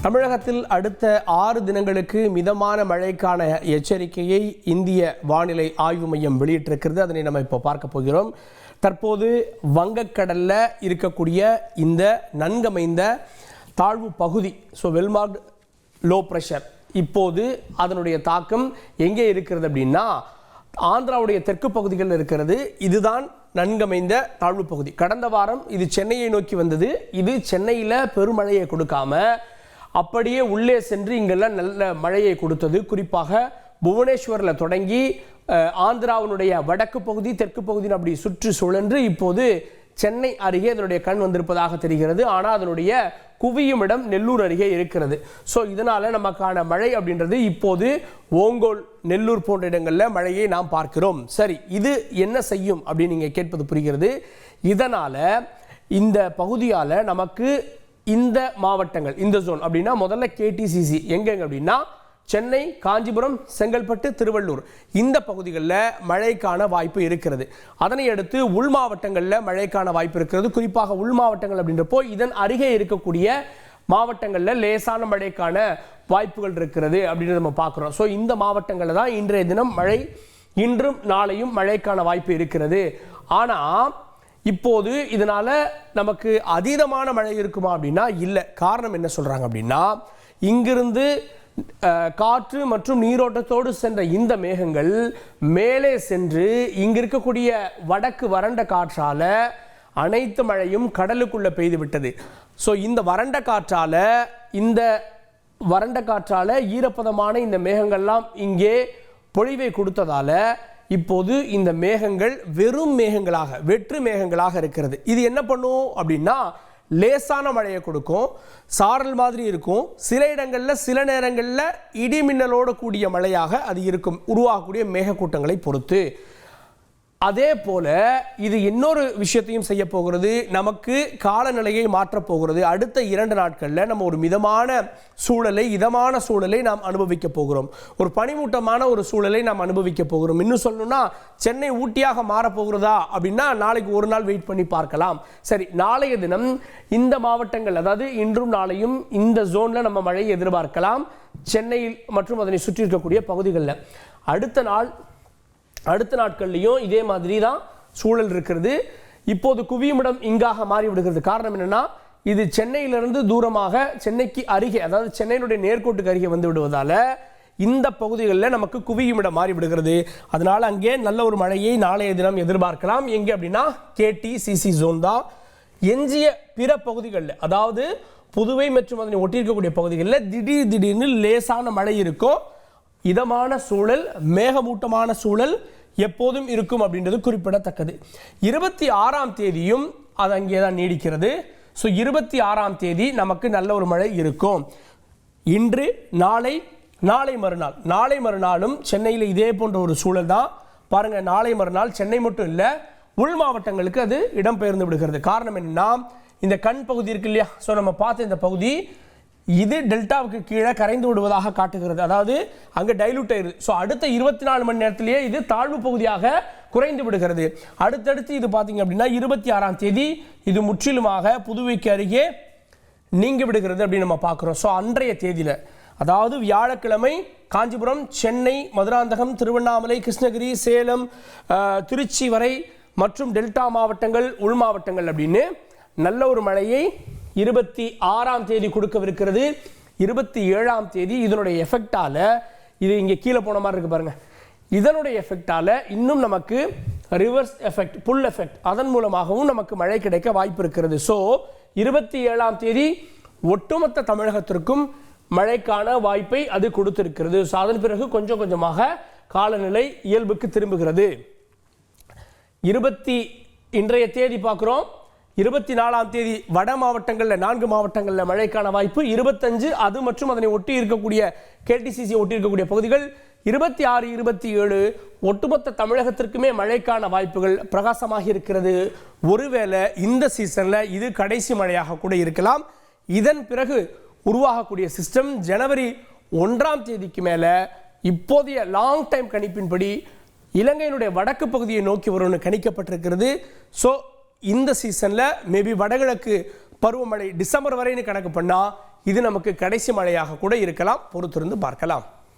தமிழகத்தில் அடுத்த 6 தினங்களுக்கு மிதமான மழைக்கான எச்சரிக்கையை இந்திய வானிலை ஆய்வு மையம் வெளியிட்டிருக்கிறது. அதனை நம்ம இப்போ பார்க்க போகிறோம். தற்போது வங்கக்கடல்ல இருக்கக்கூடிய இந்த நன்கமைந்த தாழ்வு பகுதி, வெல்மார்க்டு லோ ப்ரெஷர், இப்போது அதனுடைய தாக்கம் எங்கே இருக்கிறது அப்படின்னா ஆந்திராவுடைய தெற்கு பகுதிகளில் இருக்கிறது. இதுதான் நன்கமைந்த தாழ்வு பகுதி. கடந்த வாரம் இது சென்னையை நோக்கி வந்தது. இது சென்னையில் பெருமழையை கொடுக்காம அப்படியே உள்ளே சென்று இங்கெல்லாம் நல்ல மழையை கொடுத்தது. குறிப்பாக புவனேஸ்வரில் தொடங்கி ஆந்திராவினுடைய வடக்கு பகுதி தெற்கு பகுதியின் அப்படி சுற்றி சுழன்று இப்போது சென்னை அருகே அதனுடைய கண் வந்திருப்பதாக தெரிகிறது. ஆனால் அதனுடைய குவியும் இடம் நெல்லூர் அருகே இருக்கிறது. இதனால நமக்கான மழை அப்படின்றது இப்போது ஓங்கோல், நெல்லூர் போன்ற இடங்களில் மழையை நாம் பார்க்கிறோம். சரி, இது என்ன செய்யும் அப்படின்னு நீங்கள் கேட்பது புரிகிறது. இதனால இந்த பகுதியால் நமக்கு இந்த மாவட்டங்கள், இந்த ஜோன் அப்படின்னா முதல்ல கேடிசிசி எங்கெங்க அப்படின்னா சென்னை, காஞ்சிபுரம், செங்கல்பட்டு, திருவள்ளூர், இந்த பகுதிகளில் மழைக்கான வாய்ப்பு இருக்கிறது. அதனை அடுத்து உள் மாவட்டங்களில் மழைக்கான வாய்ப்பு இருக்கிறது. குறிப்பாக உள் மாவட்டங்கள் அப்படின்றப்போ இதன் அருகே இருக்கக்கூடிய மாவட்டங்களில் லேசான மழைக்கான வாய்ப்புகள் இருக்கிறது அப்படின்னு நம்ம பார்க்குறோம். இந்த மாவட்டங்களில் தான் இன்றைய தினம் மழை, இன்றும் நாளையும் மழைக்கான வாய்ப்பு இருக்கிறது. ஆனால் இப்போது இதனால நமக்கு அதீதமான மழை இருக்குமா அப்படின்னா இல்லை. காரணம் என்ன சொல்றாங்க அப்படின்னா, இங்கிருந்து காற்று மற்றும் நீரோட்டத்தோடு சென்ற இந்த மேகங்கள் மேலே சென்று இங்க இருக்கக்கூடிய வடக்கு வறண்ட காற்றால அனைத்து மழையும் கடலுக்குள்ள பெய்து விட்டது. இந்த வறண்ட காற்றால ஈரப்பதமான இந்த மேகங்கள்லாம் இங்கே பொழிவை கொடுத்ததால இப்போது இந்த மேகங்கள் வெறும் மேகங்களாக, வெற்று மேகங்களாக இருக்கிறது. இது என்ன பண்ணும் அப்படின்னா லேசான மழையை கொடுக்கும், சாரல் மாதிரி இருக்கும். சில இடங்களில் சில நேரங்களில் இடி மின்னலோடு கூடிய மழையாக அது இருக்கும், உருவாகக்கூடிய மேகக்கூட்டங்களை பொறுத்து. அதே போல இது இன்னொரு விஷயத்தையும் செய்ய போகிறது. நமக்கு காலநிலையை மாற்றப் போகிறது. அடுத்த 2 நாட்களில் நம்ம ஒரு மிதமான சூழலை, இதமான சூழலை நாம் அனுபவிக்க போகிறோம். ஒரு பனிமூட்டமான ஒரு சூழலை நாம் அனுபவிக்க போகிறோம். இன்னும் சொல்லணும்னா சென்னை ஊட்டியாக மாறப்போகிறதா அப்படின்னா நாளைக்கு ஒரு நாள் வெயிட் பண்ணி பார்க்கலாம். சரி, நாளைய தினம் இந்த மாவட்டங்கள், அதாவது இன்றும் நாளையும் இந்த ஜோனில் நம்ம மழையை எதிர்பார்க்கலாம், சென்னையில் மற்றும் அதனை சுற்றி இருக்கக்கூடிய பகுதிகளில். அடுத்த நாட்கள்லையும் இதே மாதிரி தான் சூழல் இருக்கிறது. இப்போது குவியுமிடம் இங்காக மாறிவிடுகிறது. காரணம் என்னன்னா, இது சென்னையிலிருந்து தூரமாக சென்னைக்கு அருகே, அதாவது சென்னையினுடைய நேர்கோட்டுக்கு அருகே வந்து விடுவதால இந்த பகுதிகளில் நமக்கு குவியுமிடம் மாறிவிடுகிறது. அதனால அங்கே நல்ல ஒரு மழையை நாளைய தினம் எதிர்பார்க்கலாம். எங்கே அப்படின்னா கேடிசிசி ஜோன் தான். எஞ்சிய பிற பகுதிகளில், அதாவது புதுவை மற்றும் அதனை ஒட்டியிருக்கக்கூடிய பகுதிகளில் திடீர்னு லேசான மழை இருக்கும். இதமான சூழல், மேகமூட்டமான சூழல் எப்போதும் இருக்கும் அப்படின்றது குறிப்பிடத்தக்கது. 26ஆம் தேதியும் அது அங்கே தான் நீடிக்கிறது. 26ஆம் தேதி நமக்கு நல்ல ஒரு மழை இருக்கும். இன்று, நாளை மறுநாளும் சென்னையில் இதே போன்ற ஒரு சூழல் தான். பாருங்க, நாளை மறுநாள் சென்னை மட்டும் இல்லை, உள் மாவட்டங்களுக்கு அது இடம்பெயர்ந்து விடுகிறது. காரணம் என்னன்னா, இந்த கண் பகுதி இருக்கு இல்லையா, நம்ம பார்த்த இந்த பகுதி இது டெல்டாவுக்கு கீழே கரைந்து விடுவதாக காட்டுகிறது. அதாவது அங்கே டைலூட் ஆயிருது. அடுத்த 24 மணி நேரத்திலேயே இது தாழ்வு பகுதியாக குறைந்து விடுகிறது. அடுத்தடுத்து இது பார்த்தீங்க அப்படின்னா 26ஆம் தேதி இது முற்றிலுமாக புதுவைக்கு அருகே நீங்கி விடுகிறது அப்படின்னு நம்ம பார்க்குறோம். அன்றைய தேதியில், அதாவது வியாழக்கிழமை, காஞ்சிபுரம், சென்னை, மதுராந்தகம், திருவண்ணாமலை, கிருஷ்ணகிரி, சேலம், திருச்சி வரை மற்றும் டெல்டா மாவட்டங்கள், உள் மாவட்டங்கள் அப்படின்னு நல்ல ஒரு மழையை 26ஆம் தேதி கொடுக்கவிருக்கிறது. 27ஆம் தேதி இதனுடைய எஃபெக்டால, இது இங்கே கீழே போன மாதிரி இருக்கு பாருங்க, இதனுடைய எஃபெக்டால இன்னும் நமக்கு ரிவர்ஸ் எஃபெக்ட், புல் எஃபெக்ட், அதன் மூலமாகவும் நமக்கு மழை கிடைக்க வாய்ப்பு இருக்கிறது. 27ஆம் தேதி ஒட்டுமொத்த தமிழகத்திற்கும் மழைக்கான வாய்ப்பை அது கொடுத்திருக்கிறது. அதன் பிறகு கொஞ்சம் கொஞ்சமாக காலநிலை இயல்புக்கு திரும்புகிறது. இன்றைய தேதி பார்க்கிறோம். 24ஆம் தேதி வட மாவட்டங்களில் 4 மாவட்டங்களில் மழைக்கான வாய்ப்பு. 25 அது மற்றும் அதனை ஒட்டி இருக்கக்கூடிய கேடிசிசி ஒட்டி இருக்கக்கூடிய பகுதிகள். 26, 27 ஒட்டுமொத்த தமிழகத்திற்குமே மழைக்கான வாய்ப்புகள் பிரகாசமாக இருக்கிறது. ஒருவேளை இந்த சீசன்ல இது கடைசி மழையாக கூட இருக்கலாம். இதன் பிறகு உருவாகக்கூடிய சிஸ்டம் ஜனவரி 1ஆம் தேதிக்கு மேல இப்போதைய லாங் டைம் கணிப்பின்படி இலங்கையினுடைய வடக்கு பகுதியை நோக்கி வரும்னு கணிக்கப்பட்டிருக்கிறது. இந்த சீசன்ல மேபி வடகிழக்கு பருவமழை டிசம்பர் வரைன்னு கணக்கு பண்ணா இது நமக்கு கடைசி மழையாக கூட இருக்கலாம், பொறுத்திருந்து பார்க்கலாம்.